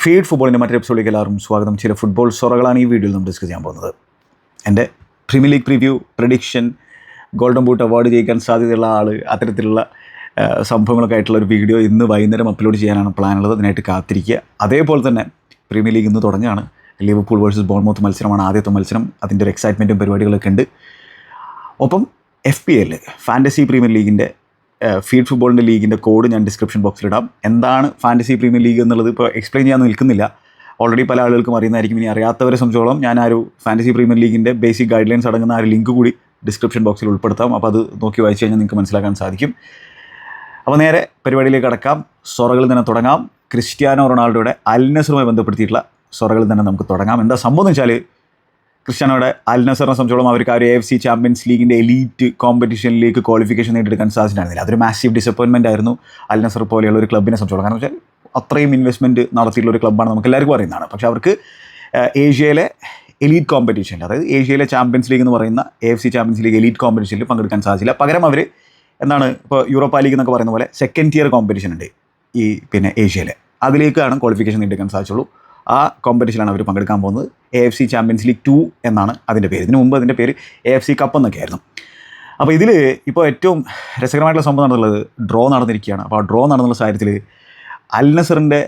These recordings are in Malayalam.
ഫീഡ് ഫുട്ബോളിൻ്റെ മറ്റൊരു എപ്പിസോഡിലേക്ക് എല്ലാവരും സ്വാഗതം. ചില ഫുട്ബോൾ സൊറകളാണ് ഈ വീഡിയോയിൽ നമ്മൾ ഡിസ്കസ് ചെയ്യാൻ പോകുന്നത്. എൻ്റെ premier league preview, prediction, golden boot award ജയിക്കാൻ സാധ്യതയുള്ള ആൾ, അത്തരത്തിലുള്ള സംഭവങ്ങളൊക്കെ ആയിട്ടുള്ള ഒരു വീഡിയോ ഇന്ന് വൈകുന്നേരം അപ്ലോഡ് ചെയ്യാനാണ് പ്ലാനുള്ളത്. അതിനായിട്ട് കാത്തിരിക്കുക. അതേപോലെ തന്നെ പ്രീമിയർ ലീഗ് ഇന്ന് തുടങ്ങുകയാണ്. ലിവർപൂൾ വേഴ്സസ് ബോർൺമൗത്ത് മത്സരമാണ് ആദ്യത്തെ മത്സരം. അതിൻ്റെ ഒരു എക്സൈറ്റ്മെൻറ്റും പരിപാടികളൊക്കെ ഉണ്ട്. ഒപ്പം FPL ഫാൻറ്റസി പ്രീമിയർ ലീഗിൻ്റെ ഫീഡ് ഫുട്ബോളിൻ്റെ ലീഗിൻ്റെ കോഡ് ഞാൻ ഡിസ്ക്രിപ്ഷൻ ബോക്സിലിടാം. എന്താണ് ഫാൻറ്റസി പ്രീമിയർ ലീഗ് എന്നുള്ളത് ഇപ്പോൾ എക്സ്പ്ലെയിൻ ചെയ്യാൻ നിൽക്കുന്നില്ല. ഓൾറെഡി പല ആളുകൾക്കും അറിയുന്നതായിരിക്കും. ഇനി അറിയാത്തവരെ സംബന്ധിച്ചോളം ഞാൻ ആ ഒരു ഫാൻറ്റസി പ്രീമിയർ ലീഗിൻ്റെ ബേസിക് ഗൈഡ് ലൈൻസ് അടങ്ങുന്ന ആ ഒരു ലിങ്ക് കൂടി ഡിസ്ക്രിപ്ഷൻ ബോക്സിൽ ഉൾപ്പെടുത്താം. അപ്പോൾ അത് നോക്കി വായിച്ചു കഴിഞ്ഞാൽ നിങ്ങൾക്ക് മനസ്സിലാക്കാൻ സാധിക്കും. അപ്പോൾ നേരെ പരിപാടിയിലേക്ക് കടക്കാം. സൊറകളിൽ തന്നെ തുടങ്ങാം. ക്രിസ്ത്യാനോ റൊണാൾഡോയുടെ അൽ നസറുമായി ബന്ധപ്പെടുത്തിയിട്ടുള്ള സൊറകളിൽ തന്നെ നമുക്ക് തുടങ്ങാം. എന്താ സംഭവം എന്ന് വെച്ചാൽ, ക്രിസ്ത്യാനോയുടെ അൽ നസറിനെ സംബന്ധിച്ചോളം അവർക്ക് ആ ഒരു AFC ചാമ്പ്യൻസ് ലീഗിൻ്റെ എലീറ്റ് കോമ്പറ്റീഷനിലേക്ക് ക്വാളിഫിക്കേഷൻ നേടിയെടുക്കാൻ സാധിച്ചിട്ടുണ്ടായിരുന്നില്ല. അതൊരു മാസീവ് ഡിസപ്പോയിൻമെൻ്റ് ആയിരുന്നു അൽ നസർ പോലെയുള്ള ഒരു ക്ലബിനെ സംബന്ധിച്ചോളം. കാരണം വെച്ചാൽ അത്രയും ഇൻവെസ്റ്റ്മെൻറ്റ് നടത്തിയിട്ടുള്ള ഒരു ക്ലബ്ബാണ്, നമുക്ക് എല്ലാവർക്കും അറിയുന്നതാണ്. പക്ഷേ അവർക്ക് ഏഷ്യയിലെ എലീറ്റ് കോമ്പറ്റീഷനിൽ, അതായത് ഏഷ്യയിലെ ചാമ്പ്യൻസ് ലീഗ് എന്ന് പറയുന്ന AFC ചാമ്പ്യൻസ് ലീഗ് എലീറ്റ് കോമ്പറ്റീഷനിൽ പങ്കെടുക്കാൻ സാധിച്ചില്ല. പകരം അവർ എന്താണ്, ഇപ്പോൾ യൂറോപ്പ ലീഗ് എന്നൊക്കെ പറയുന്ന പോലെ സെക്കൻഡ് tier കോമ്പറ്റീഷൻ ഉണ്ട് ഈ ഏഷ്യയിലെ, അതിലേക്കാണ് ക്വാളിഫിക്കേഷൻ നേടിയെടുക്കാൻ സാധിച്ചുള്ളൂ. ആ കോമ്പറ്റീഷനിലാണ് അവർ പങ്കെടുക്കാൻ പോകുന്നത്. AFC ചാമ്പ്യൻസ് ലീഗ് 2 എന്നാണ് അതിൻ്റെ പേര്. ഇതിനു മുമ്പ് അതിൻ്റെ പേര് AFC കപ്പ് എന്നൊക്കെ ആയിരുന്നു. അപ്പോൾ ഇതിൽ ഇപ്പോൾ ഏറ്റവും രസകരമായിട്ടുള്ള സംഭവം നടന്നുള്ളത് ഡ്രോ നടന്നിരിക്കുകയാണ്. അപ്പോൾ ആ ഡ്രോ നടന്നുള്ള സാഹചര്യത്തിൽ അൽ നസറിൻ്റെ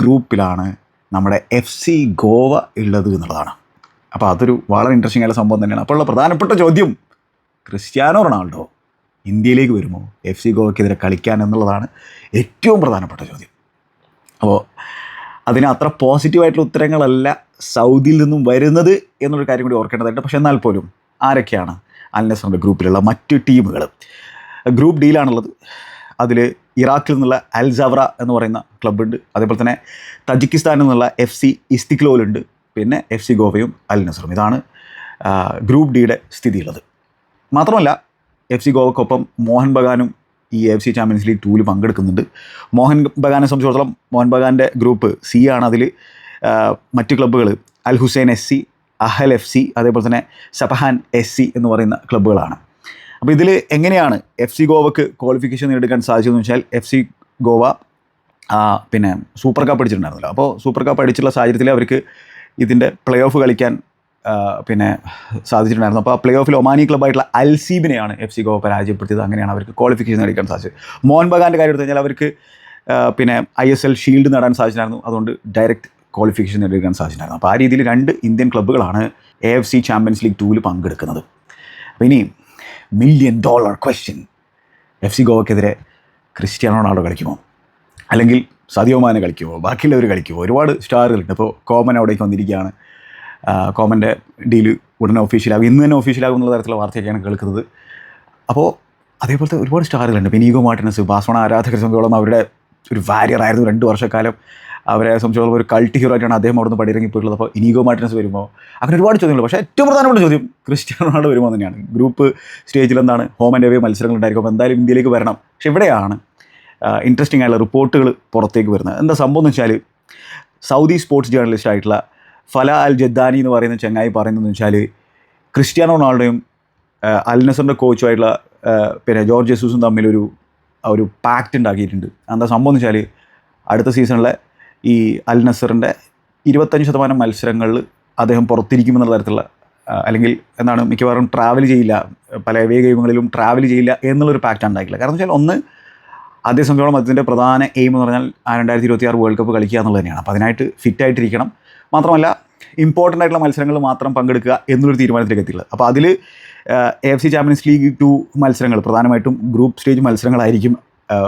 ഗ്രൂപ്പിലാണ് നമ്മുടെ FC ഗോവ ഉള്ളത് എന്നുള്ളതാണ്. അപ്പോൾ അതൊരു വളരെ ഇൻട്രസ്റ്റിംഗ് ആയിട്ടുള്ള സംഭവം തന്നെയാണ്. അപ്പോൾ ഉള്ള പ്രധാനപ്പെട്ട ചോദ്യം, ക്രിസ്ത്യാനോ റൊണാൾഡോ ഇന്ത്യയിലേക്ക് വരുമോ FC ഗോവയ്ക്കെതിരെ കളിക്കാൻ എന്നുള്ളതാണ് ഏറ്റവും പ്രധാനപ്പെട്ട ചോദ്യം. അപ്പോൾ അതിന് അത്ര പോസിറ്റീവായിട്ടുള്ള ഉത്തരങ്ങളല്ല സൗദിയിൽ നിന്നും വരുന്നത് എന്നൊരു കാര്യം കൂടി ഓർക്കേണ്ടതായിട്ട്. പക്ഷേ എന്നാൽ പോലും ആരൊക്കെയാണ് അൽ നസറിൻ്റെ ഗ്രൂപ്പിലുള്ള മറ്റ് ടീമുകൾ? ഗ്രൂപ്പ് ഡിയിലാണുള്ളത്. അതിൽ ഇറാഖിൽ നിന്നുള്ള അൽ സവറ എന്ന് പറയുന്ന ക്ലബ്ബുണ്ട്. അതേപോലെ തന്നെ തജിക്കിസ്ഥാനിൽ നിന്നുള്ള FC ഇസ്തിക്ലോലുണ്ട്. പിന്നെ FC ഗോവയും അൽ നസറും. ഇതാണ് ഗ്രൂപ്പ് ഡിയുടെ സ്ഥിതിയുള്ളത്. മാത്രമല്ല FC ഗോവക്കൊപ്പം മോഹൻ ബഗാനും ഈ AFC ചാമ്പ്യൻസ് ലീഗ് 2 പങ്കെടുക്കുന്നുണ്ട്. മോഹൻ ബഗാനെ സംബന്ധിച്ചിടത്തോളം മോഹൻ ബഗാൻ്റെ ഗ്രൂപ്പ് C ആണ്. അതിൽ മറ്റ് ക്ലബ്ബുകൾ അൽ ഹുസൈൻ SC, അഹൽ FC, അതേപോലെ തന്നെ സപഹാൻ SC എന്ന് പറയുന്ന ക്ലബ്ബുകളാണ്. അപ്പോൾ ഇതിൽ എങ്ങനെയാണ് FC ഗോവക്ക് ക്വാളിഫിക്കേഷൻ നേടിയെടുക്കാൻ സാധിച്ചതെന്ന് വെച്ചാൽ, FC ഗോവ പിന്നെ സൂപ്പർ കപ്പ് അടിച്ചിട്ടുണ്ടായിരുന്നല്ലോ. അപ്പോൾ സൂപ്പർ കപ്പ് അടിച്ചിട്ടുള്ള സാഹചര്യത്തിൽ അവർക്ക് ഇതിൻ്റെ പ്ലേ ഓഫ് കളിക്കാൻ പിന്നെ സാധിച്ചിട്ടുണ്ടായിരുന്നു. അപ്പോൾ ആ പ്ലേ ഓഫിൽ ഒമാനി ക്ലബ്ബായിട്ടുള്ള അൽസീബിനെയാണ് FC ഗോവ പരാജയപ്പെടുത്തിയത്. അങ്ങനെയാണ് അവർക്ക് ക്വാളിഫിക്കേഷൻ നേടിക്കാൻ സാധിച്ചത്. മോഹൻ ബഗാൻ്റെ കാര്യം എടുത്തു കഴിഞ്ഞാൽ അവർക്ക് പിന്നെ ISL ഷീൽഡ് നേടാൻ സാധിച്ചിട്ടുണ്ടായിരുന്നു. അതുകൊണ്ട് ഡയറക്റ്റ് ക്വാളിഫിക്കേഷൻ നേടിയെടുക്കാൻ സാധിച്ചിട്ടുണ്ടായിരുന്നു. അപ്പോൾ ആ രീതിയിൽ 2 ഇന്ത്യൻ ക്ലബ്ബുകളാണ് AFC ചാമ്പ്യൻസ് ലീഗ് 2 പങ്കെടുക്കുന്നത്. അപ്പോൾ ഇനി $1 million ക്വസ്റ്റ്യൻ, FC ഗോവയ്ക്കെതിരെ ക്രിസ്ത്യാനോ റൊണാൾഡോ കളിക്കുമോ, അല്ലെങ്കിൽ സദിയോ മാനെ കളിക്കുമോ, ബാക്കിയുള്ളവർ കളിക്കുമോ? ഒരുപാട് സ്റ്റാറുകളുണ്ട്. ഇപ്പോൾ കോമൻ അവിടേക്ക് വന്നിരിക്കുകയാണ്. കോമൻ്റെ ഡീല് ഉടനെ ഒഫീഷ്യലാകും, ഇന്ന് തന്നെ ഒഫീഷ്യലാകും എന്നുള്ള തരത്തിലുള്ള വാർത്തയൊക്കെയാണ് കേൾക്കുന്നത്. അപ്പോൾ അതേപോലത്തെ ഒരുപാട് സ്റ്റാറുകളുണ്ട്. ഇപ്പോൾ ഇനീഗോ മാർട്ടിനസ്, ബാഴ്സലോണ ആരാധകരെ സംബന്ധിച്ചോളം അവരുടെ ഒരു വാരിയറായിരുന്നു 2 വർഷക്കാലം. അവരെ സംബന്ധിച്ചോളം ഒരു കൾട്ട് ഹീറോ ആയിട്ടാണ് അദ്ദേഹം അവിടെ നിന്ന് പടിയിറങ്ങിപ്പോയിട്ടുള്ളത്. അപ്പോൾ ഇനീഗോ മാർട്ടിനസ് വരുമോ, അങ്ങനെ ഒരുപാട് ചോദ്യങ്ങൾ. പക്ഷേ ഏറ്റവും പ്രധാനപ്പെട്ട ചോദ്യം ക്രിസ്ത്യാനോ റൊണാൾഡോ വരുമോ തന്നെയാണ്. ഗ്രൂപ്പ് സ്റ്റേജിൽ എന്താണ് ഹോം ആൻഡ് അവേ മത്സരങ്ങളുണ്ടായിരിക്കും. അപ്പോൾ എന്തായാലും ഇന്ത്യയിലേക്ക് വരണം. പക്ഷേ ഇവിടെയാണ് ഇൻട്രസ്റ്റിംഗ് ആയിട്ടുള്ള റിപ്പോർട്ടുകൾ പുറത്തേക്ക് വരുന്നത്. എന്താ സംഭവം എന്ന് വെച്ചാൽ, സൗദി സ്പോർട്സ് ജേർണലിസ്റ്റ് ആയിട്ടുള്ള ഫല അൽ ജദ്ദാനി എന്ന് പറയുന്ന ചങ്ങായി പറയുന്നതെന്ന് വെച്ചാൽ, ക്രിസ്ത്യാനോ റൊണാൾഡോയും അൽ നസറിൻ്റെ കോച്ചുമായിട്ടുള്ള പിന്നെ ജോർജ് ജെസൂസും തമ്മിലൊരു പാക്റ്റ് ഉണ്ടാക്കിയിട്ടുണ്ട്. എന്താ സംഭവം എന്ന് വെച്ചാൽ, അടുത്ത സീസണിലെ ഈ അൽ നസറിൻ്റെ 25% മത്സരങ്ങളിൽ അദ്ദേഹം പുറത്തിരിക്കുമെന്നുള്ള തരത്തിലുള്ള, അല്ലെങ്കിൽ എന്താണ്, മിക്കവാറും ട്രാവൽ ചെയ്യില്ല, പല അവേ ഗെയിമുകളിലും ട്രാവൽ ചെയ്യില്ല എന്നുള്ളൊരു പാക്റ്റ് ഉണ്ടാക്കില്ല. കാരണം വെച്ചാൽ ഒന്ന്, അതേ സംബന്ധിച്ചോളം അതിൻ്റെ പ്രധാന എയിം എന്ന് പറഞ്ഞാൽ 2026 വേൾഡ് കപ്പ് കളിക്കുക എന്നുള്ളത് തന്നെയാണ്. അപ്പോൾ അതിനായിട്ട് ഫിറ്റായിട്ടിരിക്കണം. മാത്രമല്ല ഇമ്പോർട്ടൻ്റ് ആയിട്ടുള്ള മത്സരങ്ങൾ മാത്രം പങ്കെടുക്കുക എന്നുള്ളൊരു തീരുമാനത്തിലേക്ക് എത്തിയുള്ളത്. അപ്പോൾ അതിൽ AFC ചാമ്പ്യൻസ് ലീഗ് 2 മത്സരങ്ങൾ പ്രധാനമായിട്ടും ഗ്രൂപ്പ് സ്റ്റേജ് മത്സരങ്ങളായിരിക്കും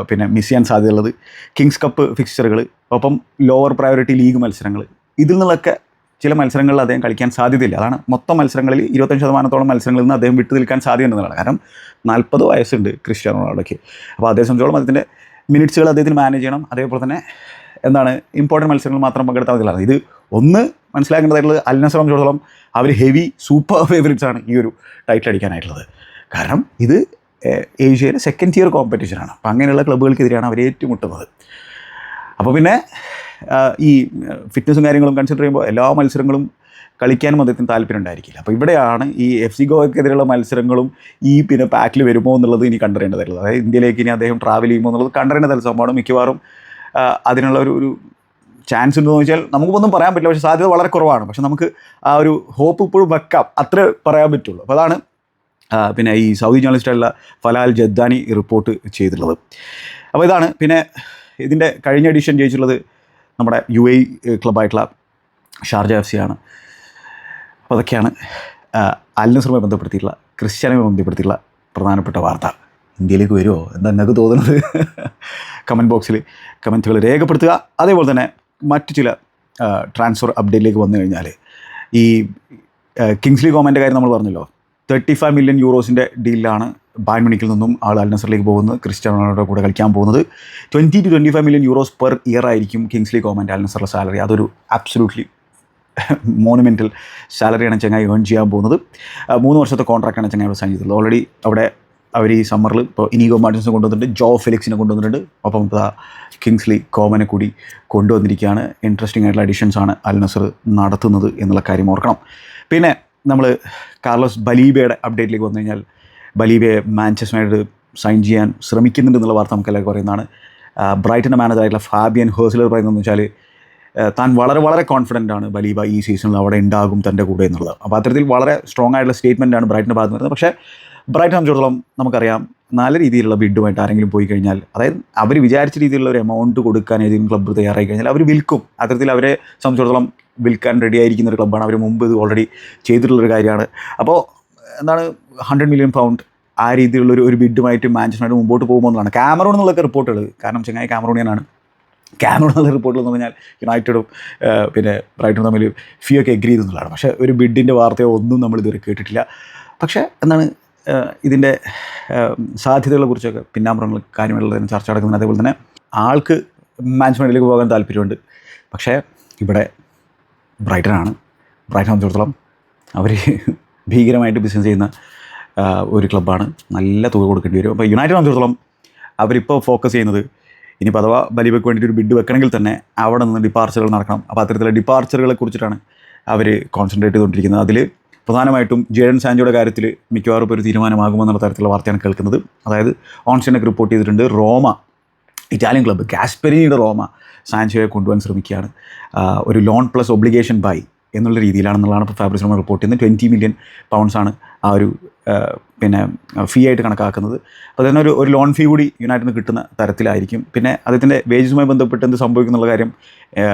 പിന്നെ മിസ് ചെയ്യാൻ സാധ്യതയുള്ളത്. കിങ്സ് കപ്പ് ഫിക്സ്ചറുകൾ, ഒപ്പം ലോവർ പ്രയോറിറ്റി ലീഗ് മത്സരങ്ങൾ, ഇതിൽ നിന്നൊക്കെ ചില മത്സരങ്ങളിൽ അദ്ദേഹം കളിക്കാൻ സാധ്യതയില്ല. അതാണ് മൊത്തം മത്സരങ്ങളിൽ 25% മത്സരങ്ങളിൽ നിന്ന് അദ്ദേഹം വിട്ടു നിൽക്കാൻ സാധ്യതയുണ്ടെന്നാണ്. കാരണം 40 വയസ്സുണ്ട് ക്രിസ്ത്യാനോ റൊണാൾഡോയ്ക്ക്. അപ്പോൾ അതേ സംബന്ധിച്ചോളം അതിൻ്റെ മിനിറ്റ്സുകൾ അദ്ദേഹത്തിന് മാനേജ് ചെയ്യണം. അതേപോലെ തന്നെ എന്താണ്, ഇമ്പോർട്ടൻറ്റ് മത്സരങ്ങൾ മാത്രം പങ്കെടുത്താൽ മതിയാണ്. ഇത് ഒന്ന് മനസ്സിലാക്കേണ്ടതായിട്ടുള്ളത്, അൽ നസറെ സംബന്ധിച്ചിടത്തോളം അവർ ഹെവി സൂപ്പർ ഫേവറേറ്റ്സ് ആണ് ഈ ഒരു ടൈറ്റിൽ അടിക്കാനായിട്ടുള്ളത്. കാരണം ഇത് ഏഷ്യയിലെ സെക്കൻഡ് tier കോമ്പറ്റീഷനാണ്. അപ്പോൾ അങ്ങനെയുള്ള ക്ലബ്ബുകൾക്കെതിരെയാണ് അവർ ഏറ്റുമുട്ടുന്നത്. അപ്പോൾ പിന്നെ ഈ ഫിറ്റ്നസും കാര്യങ്ങളും കൺസിഡർ ചെയ്യുമ്പോൾ എല്ലാ മത്സരങ്ങളും കളിക്കാനും അദ്ദേഹത്തിന് താല്പര്യം ഉണ്ടായിരിക്കില്ല. അപ്പോൾ ഇവിടെയാണ് ഈ FC ഗോവയ്ക്കെതിരെയുള്ള മത്സരങ്ങളും ഈ പിന്നെ പാക്കിൽ വരുമോ എന്നുള്ളത് ഇനി കണ്ടറിയേണ്ടതായിട്ടുള്ളത്. അതായത് ഇന്ത്യയിലേക്ക് ഇനി അദ്ദേഹം ട്രാവൽ ചെയ്യുമോ എന്നുള്ളത് കണ്ടറിയേണ്ടതായിട്ടുള്ള സംഭവമാണ്. മിക്കവാറും അതിനുള്ള ഒരു ചാൻസ് ഉണ്ടെന്ന് ചോദിച്ചാൽ നമുക്കൊന്നും പറയാൻ പറ്റില്ല, പക്ഷേ സാധ്യത വളരെ കുറവാണ്. പക്ഷേ നമുക്ക് ആ ഒരു ഹോപ്പ് ഇപ്പോഴും വെക്കാം, അത്രേ പറയാൻ പറ്റുള്ളൂ. അപ്പോൾ അതാണ് പിന്നെ ഈ സൗദി ജേർണലിസ്റ്റായിട്ടുള്ള ഫലാൽ ജദ്ദാനി റിപ്പോർട്ട് ചെയ്തിട്ടുള്ളത്. അപ്പോൾ ഇതാണ്. പിന്നെ ഇതിൻ്റെ കഴിഞ്ഞ എഡിഷൻ ജയിച്ചിട്ടുള്ളത് നമ്മുടെ UAE ക്ലബ്ബായിട്ടുള്ള ഷാർജ FC ആണ്. അപ്പോൾ അതൊക്കെയാണ് അൽ നസറുമായി ബന്ധപ്പെടുത്തിയിട്ടുള്ള, ക്രിസ്ത്യാനോയുമായി ബന്ധപ്പെടുത്തിയിട്ടുള്ള പ്രധാനപ്പെട്ട വാർത്ത. ഇന്ത്യയിലേക്ക് വരുമോ എന്താ നിങ്ങൾക്ക് തോന്നുന്നത്? കമൻറ്റ് ബോക്സിൽ കമൻറ്റുകൾ രേഖപ്പെടുത്തുക. അതേപോലെ തന്നെ മറ്റു ചില ട്രാൻസ്ഫർ അപ്ഡേറ്റിലേക്ക് വന്നു കഴിഞ്ഞാൽ, ഈ കിങ്സ്ലി കോമൻ്റെ കാര്യം നമ്മൾ പറഞ്ഞല്ലോ. 35 മില്യൺ യൂറോസിൻ്റെ ഡീലിലാണ് ബയൺ മ്യൂണിക്കിൽ നിന്നും ആൾ അൽ നസറിലേക്ക് പോകുന്നത്, ക്രിസ്ത്യാനോ റൊണാൾഡോയുടെ കൂടെ കളിക്കാൻ പോകുന്നത്. 20 to 25 million euros per year ആയിരിക്കും കിങ്സ്ലി കോമൻ്റെ അൽ നസറിലെ സാലറി. അതൊരു ആബ്സല്യൂട്ട്ലി മോണുമെൻ്റൽ സാലറിയാണ് ചങ്ങായി ഏൺ ചെയ്യാൻ പോകുന്നത്. 3 വർഷത്തെ കോൺട്രാക്റ്റാണ് ചങ്ങായി സൈൻ ചെയ്തിട്ടുള്ളത്. ഓൾറെഡി അവിടെ അവർ ഈ സമ്മറിൽ ഇപ്പോൾ ഇനീഗോ മാർട്ടിൻസിനെ കൊണ്ടുവന്നിട്ടുണ്ട്, ജോ ഫെലിക്സിനെ കൊണ്ടുവന്നിട്ടുണ്ട്, ഒപ്പം കിങ്സ്ലി കോമനെ കൂടി കൊണ്ടുവന്നിരിക്കുകയാണ്. ഇൻട്രസ്റ്റിംഗ് ആയിട്ടുള്ള അഡീഷൻസാണ് അൽ നസർ നടത്തുന്നത് എന്നുള്ള കാര്യം ഓർക്കണം. പിന്നെ നമ്മൾ കാർലോസ് ബലീബയുടെ അപ്ഡേറ്റിലേക്ക് വന്നു കഴിഞ്ഞാൽ, ബലീബയെ മാഞ്ചസ്റ്റർ യുണൈറ്റഡ് സൈൻ ചെയ്യാൻ ശ്രമിക്കുന്നുണ്ട് എന്നുള്ള വാർത്ത നമുക്ക് എല്ലാവർക്കും പറയുന്നതാണ്. ബ്രൈറ്റൻ്റെ മാനേജറായിട്ടുള്ള ഫാബിയൻ ഹേഴ്സലർ പറയുന്നതെന്ന് വെച്ചാൽ, താൻ വളരെ വളരെ കോൺഫിഡൻ്റ് ആണ് ബലീബ ഈ സീസണിൽ അവിടെ ഉണ്ടാകും തൻ്റെ കൂടെ എന്നുള്ളത്. അപ്പോൾ അത്തരത്തിൽ വളരെ സ്ട്രോങ് ആയിട്ടുള്ള സ്റ്റേറ്റ്മെൻറ്റാണ് ബ്രൈറ്റൻ്റെ ഭാഗത്ത് വരുന്നത്. പക്ഷേ ബ്രൈറ്റനെ സംബന്ധിച്ചിടത്തോളം നമുക്കറിയാം, നല്ല രീതിയിലുള്ള ബിഡുമായിട്ട് ആരെങ്കിലും പോയി കഴിഞ്ഞാൽ, അതായത് അവർ വിചാരിച്ച രീതിയിലുള്ള ഒരു എമൗണ്ട് കൊടുക്കാൻ ഏതെങ്കിലും ക്ലബ്ബ് തയ്യാറായി കഴിഞ്ഞാൽ അവർ വിൽക്കും. അത്തരത്തിൽ അവരെ സംബന്ധിച്ചിടത്തോളം വിൽക്കാൻ റെഡി ആയിരിക്കുന്ന ഒരു ക്ലബ്ബാണ്. അവർ മുമ്പ് ഇത് ഓൾറെഡി ചെയ്തിട്ടുള്ളൊരു കാര്യമാണ്. അപ്പോൾ എന്താണ് 100 മില്യൺ പൗണ്ട് ആ രീതിയിലുള്ള ഒരു ബിഡുമായിട്ട് മാഞ്ചസ്റ്റർ യുണൈറ്റഡ് മുമ്പോട്ട് പോകുമെന്നാണ് കാമറൂൺ എന്നുള്ളൊക്കെ റിപ്പോർട്ടുകൾ. കാരണം ചങ്ങായി കാമറൂണിയനാണ്. കാമറൂൺ എന്നുള്ള റിപ്പോർട്ടുകൾ എന്ന് പറഞ്ഞാൽ യുണൈറ്റഡും പിന്നെ ബ്രൈറ്റനും തമ്മിൽ ഫിയൊക്കെ എഗ്രി ചെയ്തെന്നുള്ളതാണ്. പക്ഷേ ഒരു ബിഡിൻ്റെ വാർത്തയോ ഒന്നും നമ്മൾ ഇതുവരെ കേട്ടിട്ടില്ല. പക്ഷേ എന്താണ് ഇതിൻ്റെ സാധ്യതകളെ കുറിച്ചൊക്കെ പിന്നാമ്പുറങ്ങൾ കാര്യമായിട്ടുള്ള ചർച്ച നടക്കുന്നത്. അതേപോലെ തന്നെ ആൾക്ക് മാഞ്ചസ്റ്റർ യുണൈറ്റഡിലേക്ക് പോകാൻ താല്പര്യമുണ്ട്. പക്ഷേ ഇവിടെ ബ്രൈറ്റനാണ്. ബ്രൈറ്റനെ സംബന്ധിച്ചിടത്തോളം അവർ ഭീകരമായിട്ട് ബിസിനസ് ചെയ്യുന്ന ഒരു ക്ലബ്ബാണ്. നല്ല തുക കൊടുക്കേണ്ടി വരും. അപ്പോൾ യുണൈറ്റഡ് സംബന്ധിച്ചിടത്തോളം അവരിപ്പോൾ ഫോക്കസ് ചെയ്യുന്നത്, ഇനിയിപ്പോൾ അഥവാ ബലീബയ്ക്ക് വേണ്ടിയിട്ട് ഒരു ബിഡ് വെക്കണമെങ്കിൽ തന്നെ അവിടെ നിന്ന് ഡിപ്പാർച്ചറുകൾ നടക്കണം. അപ്പോൾ അത്തരത്തിലുള്ള ഡിപ്പാർച്ചറുകളെ കുറിച്ചിട്ടാണ് അവർ കോൺസെൻട്രേറ്റ് ചെയ്തുകൊണ്ടിരിക്കുന്നത്. അതിൽ പ്രധാനമായിട്ടും ജേഡൻ സാൻചോയുടെ കാര്യത്തിൽ മിക്കവാറും ഇപ്പോൾ ഒരു തീരുമാനമാകുമെന്നുള്ള തരത്തിലുള്ള വാർത്തയാണ് കേൾക്കുന്നത്. അതായത് ഓൺസ്റ്റൈനൊക്കെ റിപ്പോർട്ട് ചെയ്തിട്ടുണ്ട്, റോമ, ഇറ്റാലിയൻ ക്ലബ്ബ് ഗാസ്പെരിനിയുടെ റോമ സാൻചോയെ കൊണ്ടുപോകാൻ ശ്രമിക്കുകയാണ്. ഒരു ലോൺ പ്ലസ് ഒബ്ലിഗേഷൻ ബൈ എന്നുള്ള രീതിയിലാണെന്നുള്ളതാണ് ഇപ്പോൾ ഫാബ്രിസ് റോമ റിപ്പോർട്ട് ചെയ്യുന്നത്. 20 മില്യൺ പൗണ്ട്സാണ് ആ ഒരു പിന്നെ ഫീ ആയിട്ട് കണക്കാക്കുന്നത്. അപ്പോൾ തന്നെ ഒരു ലോൺ ഫീ കൂടി യുണൈറ്റഡിന് കിട്ടുന്ന തരത്തിലായിരിക്കും. പിന്നെ അദ്ദേഹത്തിൻ്റെ വേജസുമായി ബന്ധപ്പെട്ട് എന്ത് സംഭവിക്കുന്നുള്ള കാര്യം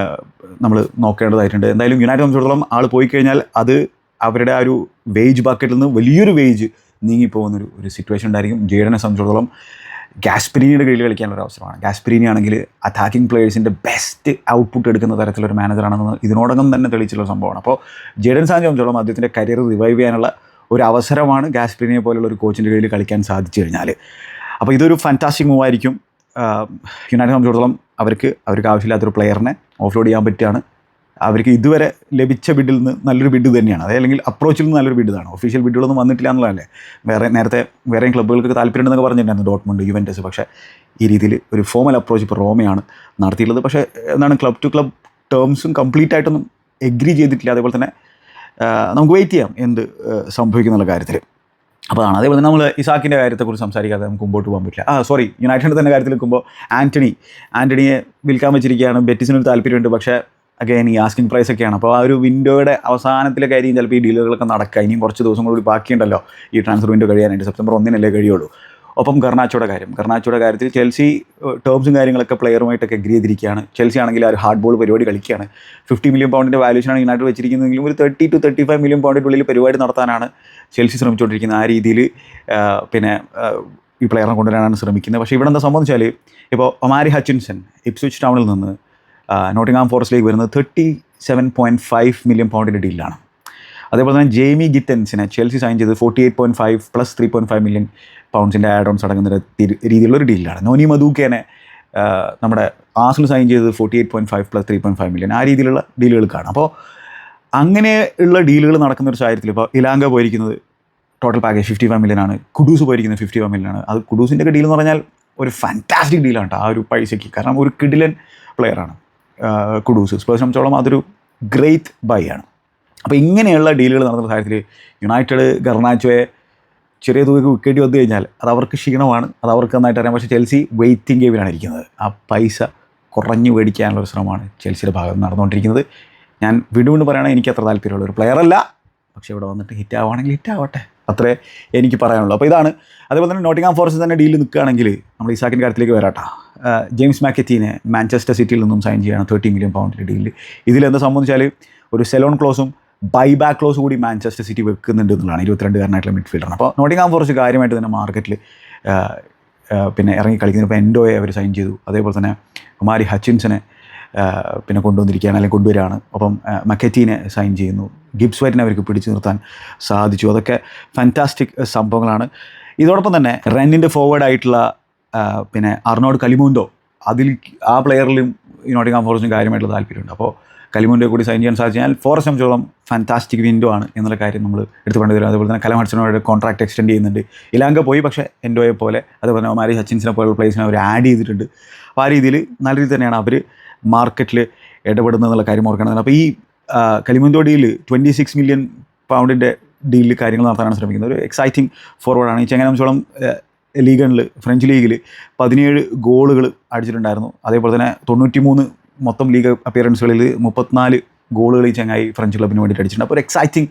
നമ്മൾ നോക്കേണ്ടതായിട്ടുണ്ട്. എന്തായാലും യുണൈറ്റഡ് സംബന്ധിച്ചിടത്തോളം ആൾ പോയി കഴിഞ്ഞാൽ അത് അവരുടെ ആ ഒരു വേജ് ബക്കറ്റിൽ നിന്ന് വലിയൊരു വേജ് നീങ്ങിപ്പോകുന്നൊരു സിറ്റുവേഷൻ ഉണ്ടായിരിക്കും. ജേഡനെ സംബന്ധിച്ചിടത്തോളം ഗാസ്പെരീനിയുടെ കീഴിൽ കളിക്കാനുള്ള അവസരമാണ്. ഗാസ്പെരീനി ആണെങ്കിൽ അറ്റാക്കിംഗ് പ്ലേയേഴ്സിൻ്റെ ബെസ്റ്റ് ഔട്ട്പുട്ട് എടുക്കുന്ന തരത്തിലൊരു മാനേജറാണെന്ന് ഇതിനോടകം തന്നെ തെളിയിച്ചുള്ള സംഭവമാണ്. അപ്പോൾ ജേഡൻ സാൻചോ സംബന്ധിച്ചിടത്തോളം അദ്ദേഹത്തിൻ്റെ കരിയർ റിവൈവ് ചെയ്യാനുള്ള ഒരു അവസരമാണ് ഗാസ്പെരീനിയെ പോലുള്ള ഒരു കോച്ചിൻ്റെ കീഴിൽ കളിക്കാൻ സാധിച്ചു കഴിഞ്ഞാൽ. അപ്പോൾ ഇതൊരു ഫാൻറ്റാസ്റ്റിക് മൂവായിരിക്കും. യുണൈറ്റഡ് സംബന്ധിച്ചിടത്തോളം അവർക്ക് ആവശ്യമില്ലാത്തൊരു പ്ലെയറിനെ ഓഫ്ലോഡ് ചെയ്യാൻ പറ്റുകയാണ്. അവർക്ക് ഇതുവരെ ലഭിച്ച ബിഡിൽ നിന്ന് നല്ലൊരു ബിഡ് തന്നെയാണ്. അതല്ലെങ്കിൽ അപ്രോച്ചിൽ നിന്ന് നല്ലൊരു ബിഡാണ്. ഒഫീഷ്യൽ ബിഡുകളൊന്നും വന്നിട്ടില്ല എന്നുള്ളതല്ലേ. നേരത്തെ വേറെയും ക്ലബ്ബുകൾക്ക് താല്പര്യമുണ്ടെന്നൊക്കെ പറഞ്ഞിട്ടുണ്ടായിരുന്നു, ഡോട്ട്മണ്ട്, യുവൻറ്റസ്. പക്ഷേ ഈ രീതിയിൽ ഒരു ഫോമൽ അപ്രോച്ച് ഇപ്പോൾ റോമയാണ് നടത്തിയിട്ടുള്ളത്. പക്ഷേ എന്താണ് ക്ലബ് ടു ക്ലബ് ടേംസും കംപ്ലീറ്റ് ആയിട്ടൊന്നും എഗ്രി ചെയ്തിട്ടില്ല. അതേപോലെ തന്നെ നമുക്ക് വെയിറ്റ് ചെയ്യാം എന്ത് സംഭവിക്കുന്നുള്ള കാര്യത്തിൽ. അപ്പോൾ അതാണ്. അതേപോലെ തന്നെ നമ്മൾ ഇസാക്കിൻ്റെ കാര്യത്തെക്കുറിച്ച് സംസാരിക്കാതെ നമുക്ക് മുമ്പോട്ട് പോകാൻ പറ്റില്ല. യുണൈറ്റഡിൻ്റെ തന്നെ കാര്യത്തിൽ നിൽക്കുമ്പോൾ ആൻ്റണിയെ വിൽക്കാൻ വെച്ചിരിക്കുകയാണ്. ബെറ്റിസിനൊരു താല്പര്യമുണ്ട്. പക്ഷേ അഗൈൻ ഈ ആസ്കിംഗ് പ്രൈസ് ഒക്കെയാണ്. അപ്പോൾ ആ ഒരു വിൻഡോയുടെ അവസാനത്തിലെ കാര്യം ചിലപ്പോൾ ഈ ഡീലുകളൊക്കെ നടക്കുക. ഇനിയും കുറച്ച് ദിവസം കൂടി ബാക്കിയുണ്ടല്ലോ ഈ ട്രാൻസ്ഫർ വിൻഡോ കഴിയാനായിട്ട്. സെപ്റ്റംബർ 1 കഴിയുള്ളൂ. ഒപ്പം ഗർണാച്ചോയുടെ കാര്യത്തിൽ ചെൽസി ടേംസും കാര്യങ്ങളൊക്കെ പ്ലെയറുമായിട്ടൊക്കെ എഗ്രി ചെയ്തിരിക്കുകയാണ്. ചെൽസി ആണെങ്കിൽ ആ ഒരു ഹാർഡ് ബോൾ പരിപാടി കളിക്കുകയാണ്. 50 മില്യൺ പൗണ്ടിൻ്റെ വാല്യൂഷനാണ് യുണൈറ്റഡ് വെച്ചിരിക്കുന്നതെങ്കിലും ഒരു 30 to 35 മില്യൺ പൗണ്ടിൻ്റെ ഉള്ളിൽ പരിപാടി നടത്താനാണ് ചെൽസി ശ്രമിച്ചുകൊണ്ടിരിക്കുന്നത്. ആ രീതിയിൽ പിന്നെ ഈ പ്ലെയറിനെ കൊണ്ടുവരാനാണ് ശ്രമിക്കുന്നത്. പക്ഷേ ഇവിടെ എന്താ സംബന്ധിച്ചാൽ, ഇപ്പോൾ ഒമാരി ഹച്ചിൻസൺ ഇപ്സ്വിച്ച് ടൗണിൽ നിന്ന് നോട്ടിംഗ്ഹാം ഫോറസ്റ്റിലേക്ക് വരുന്നത് 37.5 മില്യൺ പൗണ്ടിൻ്റെ ഡീലാണ്. അതേപോലെ തന്നെ ജെയ്മി ഗിറ്റൻസിനെ ചെൽസി സൈൻ ചെയ്തത് 48.5 പ്ലസ് 3.5 മില്യൺ പൗണ്ട്സിൻ്റെ ആഡ് ഓൺസ് അടങ്ങുന്ന രീതിയിലുള്ളൊരു ഡീലാണ്. നോനി മദൂക്കേനെ നമ്മുടെ ആർസണൽ സൈൻ ചെയ്തത് 48.5 പ്ലസ് 3.5 മില്യൺ. ആ രീതിയിലുള്ള ഡീലുകൾക്കാണ്. അപ്പോൾ അങ്ങനെയുള്ള ഡീലുകൾ നടക്കുന്ന ഒരു സാഹചര്യത്തിൽ ഇപ്പോൾ ഇലാങ്ക പോയിരിക്കുന്നത് ടോട്ടൽ പാക്കേജ് 55 മില്യൺ ആണ്. കുഡൂസ് പോയിരിക്കുന്നത് 51 മില്യൺ ആണ്. അത് കുഡൂസിൻ്റെ ഒക്കെ ഡീൽ എന്ന് പറഞ്ഞാൽ ഒരു ഫാൻറ്റാസ്റ്റിക് ഡീലാണ് ആ ഒരു പൈസയ്ക്ക്. കാരണം ഒരു കിഡിലൻ പ്ലെയറാണ് കുഡൂസ്. സ്പേഴ്സിനെ സംബന്ധിച്ചോളം അതൊരു ഗ്രേറ്റ് ബൈ ആണ്. അപ്പോൾ ഇങ്ങനെയുള്ള ഡീലുകൾ നടന്ന കാര്യത്തിൽ യുണൈറ്റഡ് ഗർണാച്ചോയെ ചെറിയ തുകയ്ക്ക് വിൽക്കേണ്ടി വന്നു കഴിഞ്ഞാൽ അത് അവർക്ക് ക്ഷീണമാണ്. അത് അവർക്ക് നന്നായിട്ട് അറിയാം. പക്ഷേ ചെൽസി വെയിറ്റിംഗ് ഗെയിമിലാണ് ഇരിക്കുന്നത്. ആ പൈസ കുറഞ്ഞു മേടിക്കാനുള്ളൊരു ശ്രമമാണ് ചെൽസിയുടെ ഭാഗത്ത് നടന്നുകൊണ്ടിരിക്കുന്നത്. ഞാൻ വീണ്ടും പറയുകയാണെങ്കിൽ എനിക്ക് അത്ര താല്പര്യമുള്ള ഒരു പ്ലെയറല്ല, പക്ഷേ ഇവിടെ വന്നിട്ട് ഹിറ്റ് ആവുകയാണെങ്കിൽ ഹിറ്റ് ആവട്ടെ, അത്രേ എനിക്ക് പറയാനുള്ളൂ. അപ്പോൾ ഇതാണ്. അതേപോലെ തന്നെ നോട്ടിംഗ്ഹാം ഫോറസ്റ്റ് തന്നെ ഡീലിൽ നിൽക്കുകയാണെങ്കിൽ നമ്മൾ ഇസാക്കിൻ്റെ കാര്യത്തിലേക്ക് വരാട്ടോ. ജെയിംസ് മാക്കറ്റീനെ മാഞ്ചസ്റ്റർ സിറ്റിയിൽ നിന്നും സൈൻ ചെയ്യണം 30 million pound ഡീലിൽ. ഇതിലെന്താ സംബന്ധിച്ചാൽ ഒരു സെലോൺ ക്ലോസും ബൈബാക്ക് ക്ലോസ് കൂടി മാഞ്ചസ്റ്റർ സിറ്റി വെക്കുന്നുണ്ട് എന്നുള്ളതാണ് 22-കാരനായിട്ടുള്ള മിഡ്ഫീൽഡറാണ്. അപ്പോൾ നോട്ടിംഗ്ഹാം ഫോറസ്റ്റ് കാര്യമായിട്ട് തന്നെ മാർക്കറ്റിൽ പിന്നെ ഇറങ്ങി കളിക്കുന്നത്. ഇപ്പോൾ എൻഡോയെ അവർ സൈൻ ചെയ്തു, അതേപോലെ തന്നെ കുമാരി ഹച്ചിൻസനെ പിന്നെ കൊണ്ടുവന്നിരിക്കുകയാണ്, അല്ലെങ്കിൽ കൊണ്ടുവരികയാണ്. അപ്പം മക്കറ്റീനെ സൈൻ ചെയ്യുന്നു, ഗിബ്സ് വൈറ്റിനെ അവർക്ക് പിടിച്ചു നിർത്താൻ സാധിച്ചു. അതൊക്കെ ഫാൻറ്റാസ്റ്റിക് സംഭവങ്ങളാണ്. ഇതോടൊപ്പം തന്നെ റെന്നിൻ്റെ ഫോർവേഡായിട്ടുള്ള പിന്നെ അർണോൾഡ് കലിമുണ്ടോ, അതിൽ ആ പ്ലെയറിലും ഈ നോട്ടിംഗ്ഹാം ഫോറസ്റ്റിന് കാര്യമായിട്ടുള്ള താല്പര്യമുണ്ട്. അപ്പോൾ കലിമുണ്ടോയെ കൂടി സൈൻ ചെയ്യാൻ സാധിച്ചാൽ ഫോറസ്റ്റ് സംബന്ധിച്ചോളം ഫാൻറ്റാസ്റ്റിക് വിൻഡോ ആണ് എന്നുള്ള കാര്യം നമ്മൾ എടുത്തു വേണ്ടി വരും. അതുപോലെ തന്നെ കലം ഹഡ്സനോട് കോൺട്രാക്ട് എക്സ്റ്റെൻഡ് ചെയ്യുന്നുണ്ട്. ഇലാങ്ക പോയി, പക്ഷേ എൻഡോയെ പോലെ അതുപോലെ തന്നെ മാരി ഹച്ചിൻസിനെ പോലുള്ള പ്ലേസിനെ അവർ ആഡ് ചെയ്തിട്ടുണ്ട്. അപ്പോൾ ആ രീതിയിൽ നല്ല രീതിയിൽ തന്നെയാണ് അവർ മാർക്കറ്റിൽ ഇടപെടുന്നത് എന്നുള്ള കാര്യം ഓർക്കണം. അപ്പോൾ ഈ കലിമുണ്ടോ ഡീൽ 26 million pound ഡീലിൽ കാര്യങ്ങൾ നടത്താനാണ് ശ്രമിക്കുന്നത്. ഒരു എക്സൈറ്റിംഗ് ഫോർവേഡാണ്. ഈ ചെങ്ങനെ സംബന്ധിച്ചോളം ലീഗണിൽ, ഫ്രഞ്ച് ലീഗിൽ 17 ഗോളുകൾ അടിച്ചിട്ടുണ്ടായിരുന്നു. അതേപോലെ തന്നെ 93 മൊത്തം ലീഗ് അപ്പിയറൻസുകളിൽ 34 ഗോളുകൾ ഈ ചങ്ങായി ഫ്രഞ്ച് ക്ലബിന് വേണ്ടിയിട്ട് അടിച്ചിട്ടുണ്ട്. അപ്പോൾ ഒരു എക്സൈറ്റിംഗ്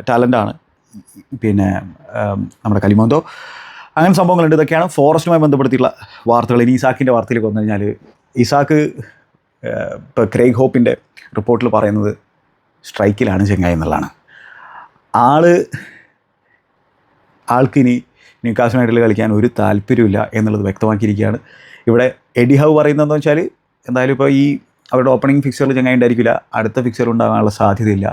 ടാലൻ്റാണ് പിന്നെ നമ്മുടെ കലിമുണ്ടോ. അങ്ങനെ സംഭവങ്ങളുണ്ട്. ഇതൊക്കെയാണ് ഫോറസ്റ്റുമായി ബന്ധപ്പെടുത്തിയുള്ള വാർത്തകൾ. ഇനി ഇസാക്കിൻ്റെ വാർത്തയിലേക്ക് വന്നു കഴിഞ്ഞാൽ, ഇസാക്ക് ഇപ്പോൾ ക്രെയ്ഗ് ഹോപ്പിൻ്റെ റിപ്പോർട്ടിൽ പറയുന്നത് സ്ട്രൈക്കിലാണ് ചെങ്ങായി എന്നുള്ളതാണ്. ആൾക്കിനി ന്യൂകാസിൽ യുണൈറ്റഡിൽ കളിക്കാൻ ഒരു താല്പര്യമില്ല എന്നുള്ളത് വ്യക്തമാക്കിയിരിക്കുകയാണ്. ഇവിടെ എഡി ഹൗ പറയുന്നതെന്ന് വെച്ചാൽ, എന്തായാലും ഇപ്പോൾ ഈ അവരുടെ ഓപ്പണിംഗ് ഫിക്സറിൽ ചങ്ങായി ഉണ്ടായിരിക്കില്ല, അടുത്ത ഫിക്സർ ഉണ്ടാകാനുള്ള സാധ്യതയില്ല.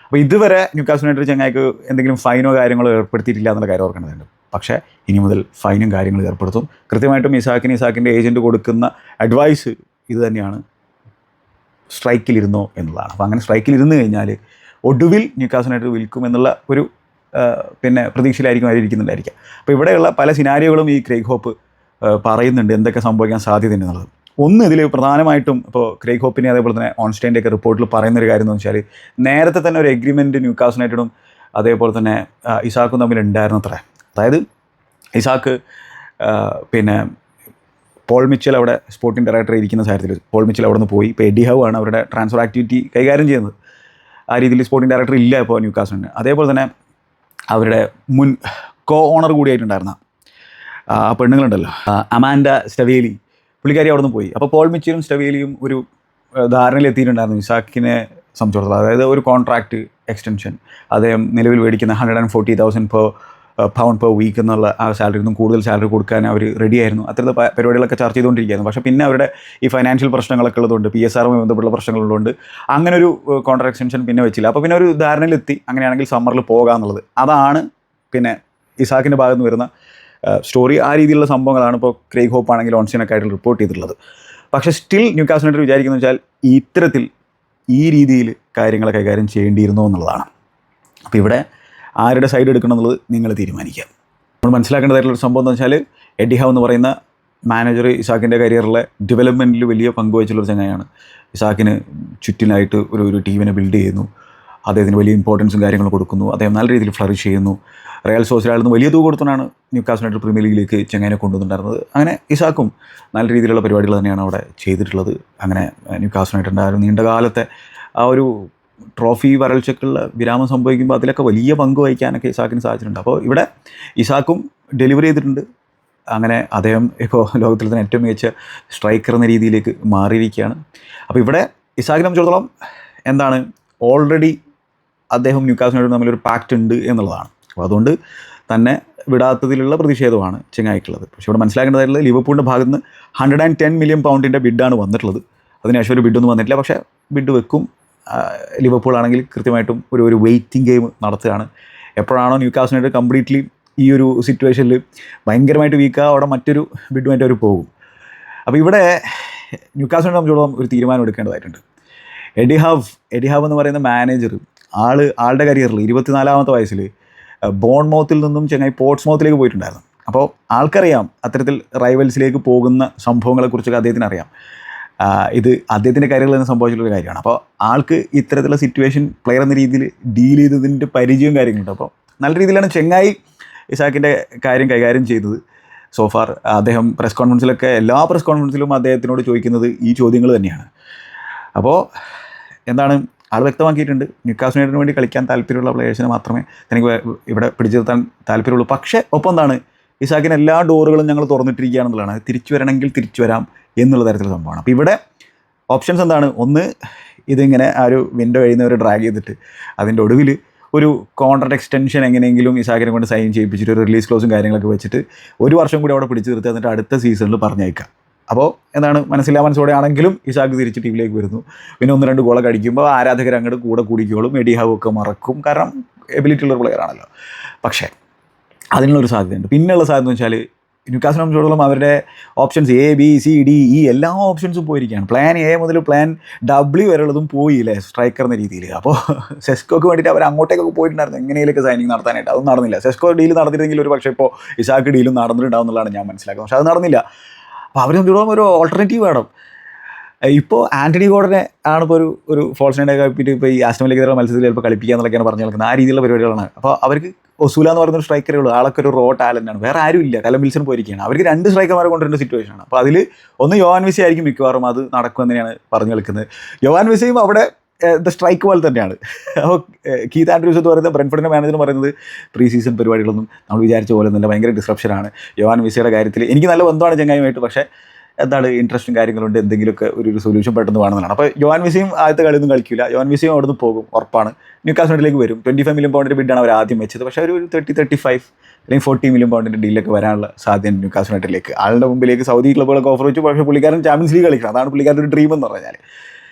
അപ്പോൾ ഇതുവരെ ന്യൂകാസിൽ യുണൈറ്റഡ് ചങ്ങായിക്ക് എന്തെങ്കിലും ഫൈനോ കാര്യങ്ങളോ ഏർപ്പെടുത്തിയിട്ടില്ല എന്നുള്ള കാര്യം ഓർക്കേണ്ടതുണ്ട്. പക്ഷേ ഇനി മുതൽ ഫൈനും കാര്യങ്ങളും ഏർപ്പെടുത്തും. കൃത്യമായിട്ടും ഇസാക്കിൻ്റെ ഏജൻറ്റ് കൊടുക്കുന്ന അഡ്വൈസ് ഇത് തന്നെയാണ്, സ്ട്രൈക്കിലിരുന്നോ എന്നുള്ളതാണ്. അപ്പോൾ അങ്ങനെ സ്ട്രൈക്കിലിരുന്ന് കഴിഞ്ഞാൽ ഒടുവിൽ ന്യൂകാസിൽ യുണൈറ്റഡ് വിൽക്കും എന്നുള്ള ഒരു പിന്നെ പ്രതീക്ഷയിലായിരിക്കും അവരിയ്ക്കുന്നുണ്ടായിരിക്കുക. അപ്പോൾ ഇവിടെയുള്ള പല സിനാരിയോകളും ഈ ക്രെയ്ഗ് ഹോപ്പ് പറയുന്നുണ്ട് എന്തൊക്കെ സംഭവിക്കാൻ സാധ്യതയുണ്ട് എന്നുള്ളത്. ഒന്ന് ഇതിൽ പ്രധാനമായിട്ടും ഇപ്പോൾ ക്രെയ്ഗ് ഹോപ്പിനെ അതേപോലെ തന്നെ ഓൺസ്റ്റൈൻ്റെയൊക്കെ റിപ്പോർട്ടിൽ പറയുന്നൊരു കാര്യം എന്ന് വെച്ചാൽ, നേരത്തെ തന്നെ ഒരു എഗ്രിമെൻറ്റ് ന്യൂകാസിൽ യുണൈറ്റഡും അതേപോലെ തന്നെ ഇസാക്കും തമ്മിൽ ഉണ്ടായിരുന്നത്രേ. അതായത് ഇസാക്ക് പിന്നെ പോൾ മിച്ചൽ അവിടെ സ്പോർട്ടിംഗ് ഡയറക്ടർ ഇരിക്കുന്ന സാഹചര്യത്തിൽ പോൾ മിച്ചൽ അവിടെ നിന്ന് പോയി. ഇപ്പോൾ എഡി ഹൗ ആണ് അവരുടെ ട്രാൻസ്ഫർ ആക്ടിവിറ്റി കൈകാര്യം ചെയ്യുന്നത്. ആ രീതിയിൽ സ്പോർട്ടിംഗ് ഡയറക്ടർ ഇല്ല ഇപ്പോൾ ന്യൂകാസിലിന്. അതേപോലെ തന്നെ അവരുടെ മുൻ ഓണർ കൂടിയായിട്ടുണ്ടായിരുന്ന ആ പെണ്ണുങ്ങളുണ്ടല്ലോ, അമാൻഡ സ്റ്റവേലി, പുള്ളിക്കാരി അവിടെ നിന്ന് പോയി. അപ്പോൾ പോൾ മിച്ചലും സ്റ്റവേലിയും ഒരു ധാരണയിലെത്തിയിട്ടുണ്ടായിരുന്നു ഇസാക്കിനെ സംബന്ധിച്ചിടത്തോളം. അതായത് ഒരു കോൺട്രാക്റ്റ് എക്സ്റ്റൻഷൻ, അദ്ദേഹം നിലവിൽ മേടിക്കുന്ന 140,000 pound per week എന്നുള്ള ആ സാലറി ഒന്നും കൂടുതൽ സാലറി കൊടുക്കാൻ അവർ റെഡിയായിരുന്നു. അത്തരത്തിൽ പരിപാടികളൊക്കെ ചർച്ച ചെയ്തുകൊണ്ടിരിക്കുകയായിരുന്നു. പക്ഷേ പിന്നെ അവരുടെ ഈ ഫൈനാൻഷ്യൽ പ്രശ്നങ്ങളൊക്കെ ഉള്ളതുകൊണ്ട്, PSR-മായി ബന്ധപ്പെട്ട പ്രശ്നങ്ങളുള്ളതുകൊണ്ട് അങ്ങനെ ഒരു കോൺട്രാക്ട് എക്സ്റ്റൻഷൻ പിന്നെ വെച്ചില്ല. അപ്പോൾ പിന്നെ ഒരു ധാരണയിലെത്തി അങ്ങനെയാണെങ്കിൽ സമ്മറിൽ പോകാമെന്നുള്ളത്. അതാണ് പിന്നെ ഇസാക്കിൻ്റെ ഭാഗത്ത് നിന്ന് വരുന്ന സ്റ്റോറി. ആ രീതിയിലുള്ള സംഭവങ്ങളാണ് ഇപ്പോൾ ക്രെയ്ഗ് ഹോപ്പ് ആണെങ്കിൽ ഓൺസ്റ്റൈനൊക്കെ ആയിട്ട് റിപ്പോർട്ട് ചെയ്തിട്ടുള്ളത്. പക്ഷേ സ്റ്റിൽ ന്യൂകാസിൽ യുണൈറ്റഡ് വിചാരിക്കുന്നത് വെച്ചാൽ ഇത്തരത്തിൽ ഈ രീതിയിൽ കാര്യങ്ങൾ കൈകാര്യം ചെയ്യേണ്ടിയിരുന്നോ എന്നുള്ളതാണ്. അപ്പോൾ ഇവിടെ ആരുടെ സൈഡ് എടുക്കണം എന്നുള്ളത് നിങ്ങൾ തീരുമാനിക്കുക. നമ്മൾ മനസ്സിലാക്കേണ്ടതായിട്ടുള്ളൊരു സംഭവം എന്ന് വെച്ചാൽ, എഡി ഹൗ എന്ന് പറയുന്ന മാനേജർ ഇസാക്കിൻ്റെ കരിയറിലെ ഡെവലപ്മെൻറ്റിൽ വലിയ പങ്ക് വഹിച്ചുള്ളൊരു ചങ്ങായാണ്. ഇസാക്കിന് ചുറ്റിനായിട്ട് ഒരു ടീമിനെ ബിൽഡ് ചെയ്യുന്നു, അദ്ദേഹത്തിന് വലിയ ഇമ്പോർട്ടൻസും കാര്യങ്ങളും കൊടുക്കുന്നു, അദ്ദേഹം നല്ല രീതിയിൽ ഫ്ലറിഷ് ചെയ്യുന്നു. റയൽ സോസിഡാഡിൽ നിന്ന് വലിയ തുക കൊടുത്തുകൊണ്ടാണ് ന്യൂകാസിൽ യുണൈറ്റഡ് പ്രീമിയർ ലീഗിലേക്ക് ചെങ്ങായിനെ കൊണ്ടുവന്നിട്ടുണ്ടായിരുന്നത്. അങ്ങനെ ഇസാക്കും നല്ല രീതിയിലുള്ള പരിപാടികൾ തന്നെയാണ് അവിടെ ചെയ്തിട്ടുള്ളത്. അങ്ങനെ ന്യൂകാസിൽ യുണൈറ്റഡിൻ്റെ ആ ഒരു നീണ്ടകാലത്തെ ആ ഒരു ട്രോഫി വരൾച്ചക്കുള്ള വിരാമം സംഭവിക്കുമ്പോൾ അതിലൊക്കെ വലിയ പങ്ക് വഹിക്കാനൊക്കെ ഇസാക്കിന് സാധിച്ചിട്ടുണ്ട്. അപ്പോൾ ഇവിടെ ഇസാക്കും ഡെലിവറി ചെയ്തിട്ടുണ്ട്. അങ്ങനെ അദ്ദേഹം ഇപ്പോൾ ലോകത്തിൽ തന്നെ ഏറ്റവും മികച്ച സ്ട്രൈക്കർ എന്ന രീതിയിലേക്ക് മാറിയിരിക്കുകയാണ്. അപ്പോൾ ഇവിടെ ഇസാക്കിനെ സംബന്ധിച്ചിടത്തോളം എന്താണ്, ഓൾറെഡി അദ്ദേഹം ന്യൂകാസിൽ യുണൈറ്റഡ് തമ്മിലൊരു പാക്റ്റ് ഉണ്ട് എന്നുള്ളതാണ്. അപ്പോൾ അതുകൊണ്ട് തന്നെ വിടാത്തതിലുള്ള പ്രതിഷേധമാണ് ചെങ്ങായിക്കുള്ളത്. പക്ഷേ ഇവിടെ മനസ്സിലാക്കേണ്ടതായിട്ടുള്ളത്, ലിവർപൂളിൻ്റെ ഭാഗത്ത് നിന്ന് 110 million pound ബിഡാണ് വന്നിട്ടുള്ളത്. അതിനുശേഷം ഒരു ബിഡൊന്നും വന്നിട്ടില്ല. പക്ഷേ ബിഡ് വെക്കും. ലിവർപൂൾ ആണെങ്കിൽ കൃത്യമായിട്ടും ഒരു വെയിറ്റിംഗ് ഗെയിം നടത്തുകയാണ്. എപ്പോഴാണോ ന്യൂകാസിൽ യുണൈറ്റഡ് കംപ്ലീറ്റ്ലി ഈ ഒരു സിറ്റുവേഷനിൽ ഭയങ്കരമായിട്ട് വീക്കാ, അവിടെ മറ്റൊരു ബിഡുമായിട്ട് അവർ പോകും. അപ്പോൾ ഇവിടെ ന്യൂകാസിൽ യുണൈറ്റഡ് സംബന്ധിച്ചിടത്തോളം ഒരു തീരുമാനം എടുക്കേണ്ടതായിട്ടുണ്ട്. എഡി ഹവ് എന്ന് പറയുന്ന മാനേജർ ആളുടെ കരിയറിൽ 24-ാമത്തെ വയസ്സിൽ ബോൺമൗത്തിൽ നിന്നും ചെങ്ങായി പോർട്സ്മൗത്തിലേക്ക് പോയിട്ടുണ്ടായിരുന്നു. അപ്പോൾ ആൾക്കറിയാം അത്തരത്തിൽ റൈവൽസിലേക്ക് പോകുന്ന സംഭവങ്ങളെക്കുറിച്ചൊക്കെ അദ്ദേഹത്തിന് അറിയാം. ഇത് അദ്ദേഹത്തിൻ്റെ കരിയറിൽ തന്നെ സംഭവിച്ചിട്ടുള്ളൊരു കാര്യമാണ്. അപ്പോൾ ആൾക്ക് ഇത്തരത്തിലുള്ള സിറ്റുവേഷൻ പ്ലെയർ എന്ന രീതിയിൽ ഡീൽ ചെയ്തതിൻ്റെ പരിചയവും കാര്യങ്ങളുണ്ട്. അപ്പോൾ നല്ല രീതിയിലാണ് ചെങ്ങായി ഇസാക്കിൻ്റെ കാര്യം കൈകാര്യം ചെയ്തത്. സോഫാർ. അദ്ദേഹം പ്രസ് കോൺഫറൻസിലൊക്കെ എല്ലാ പ്രസ് കോൺഫറൻസിലും അദ്ദേഹത്തിനോട് ചോദിക്കുന്നത് ഈ ചോദ്യങ്ങൾ തന്നെയാണ്. അപ്പോൾ എന്താണ് ആൾ വ്യക്തമാക്കിയിട്ടുണ്ട്, ന്യൂകാസിൽ യുണൈറ്റഡിന് വേണ്ടി കളിക്കാൻ താല്പര്യമുള്ള പ്ലേയേഴ്സിനെ മാത്രമേ തനിക്ക് ഇവിടെ പിടിച്ചു നിർത്താൻ താല്പര്യമുള്ളൂ. പക്ഷേ ഒപ്പം എന്താണ്, ഇസാക്കിന് എല്ലാ ഡോറുകളും ഞങ്ങൾ തുറന്നിട്ടിരിക്കുകയാണെന്നുള്ളതാണ്. തിരിച്ചു വരണമെങ്കിൽ തിരിച്ചു വരാം എന്നുള്ള തരത്തിലുള്ള സംഭവമാണ്. അപ്പോൾ ഇവിടെ ഓപ്ഷൻസ് എന്താണ്? ഒന്ന്, ഇതിങ്ങനെ ആ ഒരു വിൻഡോ കഴിയുന്നവരെ ഡ്രാഗ് ചെയ്തിട്ട് അതിൻ്റെ ഒടുവിൽ ഒരു കോൺട്രാക്ട് എക്സ്റ്റൻഷൻ എങ്ങനെയെങ്കിലും ഇസാക്കിനെ കൊണ്ട് സൈൻ ചെയ്യിപ്പിച്ചിട്ട് ഒരു റിലീസ് ക്ലോസും കാര്യങ്ങളൊക്കെ വെച്ചിട്ട് ഒരു വർഷം കൂടി അവിടെ പിടിച്ചു നിർത്തി എന്നിട്ട് അടുത്ത സീസണിൽ പറഞ്ഞേക്കാം. അപ്പോൾ എന്താണ്, മനസ്സിലാവാൻസോടെ ആണെങ്കിലും ഇസാക്ക് തിരിച്ച് ടീമിലേക്ക് വരുന്നു. പിന്നെ 1-2 ഗോളൊക്കെ അടിക്കുമ്പോൾ ആരാധകർ അങ്ങോട്ട് കൂടെ കൂടിക്കോളും, എഡി ഹൗ ഒക്കെ മറക്കും, കാരണം എബിലിറ്റി ഉള്ള പ്ലെയർ ആണല്ലോ. പക്ഷേ അതിനുള്ളൊരു സാധ്യതയുണ്ട്. പിന്നെയുള്ള സാധ്യത എന്ന് വെച്ചാൽ ന്യൂകാസിനെ സംബന്ധിച്ചിടത്തോളം അവരുടെ ഓപ്ഷൻസ് ABCDE എല്ലാ ഓപ്ഷൻസും പോയിരിക്കുകയാണ്. പ്ലാൻ A മുതൽ പ്ലാൻ W വരെയുള്ളതും പോയില്ലേ സ്ട്രൈക്കർ എന്ന രീതിയിൽ. അപ്പോൾ സെസ്കോക്ക് വേണ്ടിയിട്ട് അവർ അങ്ങോട്ടേക്കൊക്കെ പോയിട്ടുണ്ടായിരുന്നു എങ്ങനെയൊക്കെ സൈനിങ് നടത്താനായിട്ട്. അതൊന്നും നടന്നില്ല. സെസ്കോ ഡീൽ നടന്നിരുന്നെങ്കിൽ ഒരു പക്ഷേ ഇപ്പോൾ ഇസാക്ക് ഡീലും നടന്നിട്ടുണ്ടാവും എന്നുള്ളതാണ് ഞാൻ മനസ്സിലാക്കുന്നത്. പക്ഷേ അത് നടന്നില്ല. അപ്പോൾ അവരെ സംബന്ധിച്ചിടത്തോളം ഒരു ഓൾട്ടർനേറ്റീവ് വേണം. ഇപ്പോൾ ആൻ്റണി ഗോർഡനെ ആണിപ്പോൾ ഒരു ഫോൾസ് നൈനൊക്കെ ആക്കിയിട്ട് ഇപ്പോൾ ഈ ആസ്റ്റൺ വില്ലയ്ക്കെതിരെ മത്സരത്തിൽ ചിലപ്പോൾ കളിപ്പിക്കുക എന്നുള്ളതൊക്കെയാണ് പറഞ്ഞു നടക്കുന്നത്. ആ രീതിയിലുള്ള പരിപാടികളാണ്. അപ്പോൾ അവർക്ക് ഒസൂല എന്ന് പറയുന്ന ഒരു സ്ട്രൈക്കറേ ഉള്ളൂ. ആളൊക്കെ ഒരു റോ ടാലൻ്റാണ്. വേറെ ആരും ഇല്ല. കലം വിൽസൺ പോയിരിക്കുകയാണ്. അവർക്ക് 2 സ്ട്രൈക്കർമാരെ കൊണ്ടുവരേണ്ട സിറ്റുവേഷനാണ്. അപ്പോൾ അതിൽ ഒന്ന് യോവാൻ വിസ ആയിരിക്കും മിക്കവാറും അത് നടക്കുമെന്ന് തന്നെയാണ് പറഞ്ഞു കളിക്കുന്നത്. യോവാൻ വിസയും അവിടെ സ്ട്രൈക്ക് പോലെ തന്നെയാണ്. അപ്പോൾ കീത്ത് ആൻഡ്രൂസ് എന്ന് പറയുന്നത് ബ്രെൻഫോർഡിൻ്റെ മാനേജർ പറയുന്നത് പ്രീ സീസൺ പരിപാടികളൊന്നും നമ്മൾ വിചാരിച്ച പോലെ ഒന്നുമില്ല, ഭയങ്കര ഡിസ്റപ്ഷനാണ്. യോവാൻ വിസയുടെ കാര്യത്തിൽ എനിക്ക് നല്ല ബന്ധമാണ് ചങ്ങായുമായിട്ട്, പക്ഷേ എന്താണ് ഇൻട്രസ്റ്റും കാര്യങ്ങളുണ്ട്, എന്തെങ്കിലുമൊക്കെ ഒരു സൊല്യൂഷൻ പെട്ടെന്ന് വേണമെന്നാണ്. അപ്പോൾ യോവാൻ വിസയും ആദ്യത്തെ കളിയൊന്നും കളിക്കില്ല. യോവാൻ വിസയും അവിടെ നിന്ന് പോകും, ഉറപ്പാണ്. ന്യൂകാസിലേക്ക് വരും. 25 മില്യൺ പൗണ്ടിൻ്റെ ബിഡാണ് അവർ ആദ്യം വെച്ചത്. പക്ഷേ ഒരു 30-35 അല്ലെങ്കിൽ 40 മില്യൺ പൗണ്ടിൻ്റെ ഡീലൊക്കെ വരാനുള്ള സാധ്യത ന്യൂകാസിൽ യുണൈറ്റഡിലേക്ക്. ആളുടെ മുമ്പിലേക്ക് സൗദി ക്ലബ്ബുകളൊക്കെ ഓഫർ വെച്ചു. പക്ഷേ പുള്ളിക്കാരൻ ചാമ്പ്യൻസ് ലീഗ് കളിക്കണം. അതാണ് പുള്ളിക്കാരുടെ ഒരു ഡ്രീം എന്ന് പറഞ്ഞാൽ.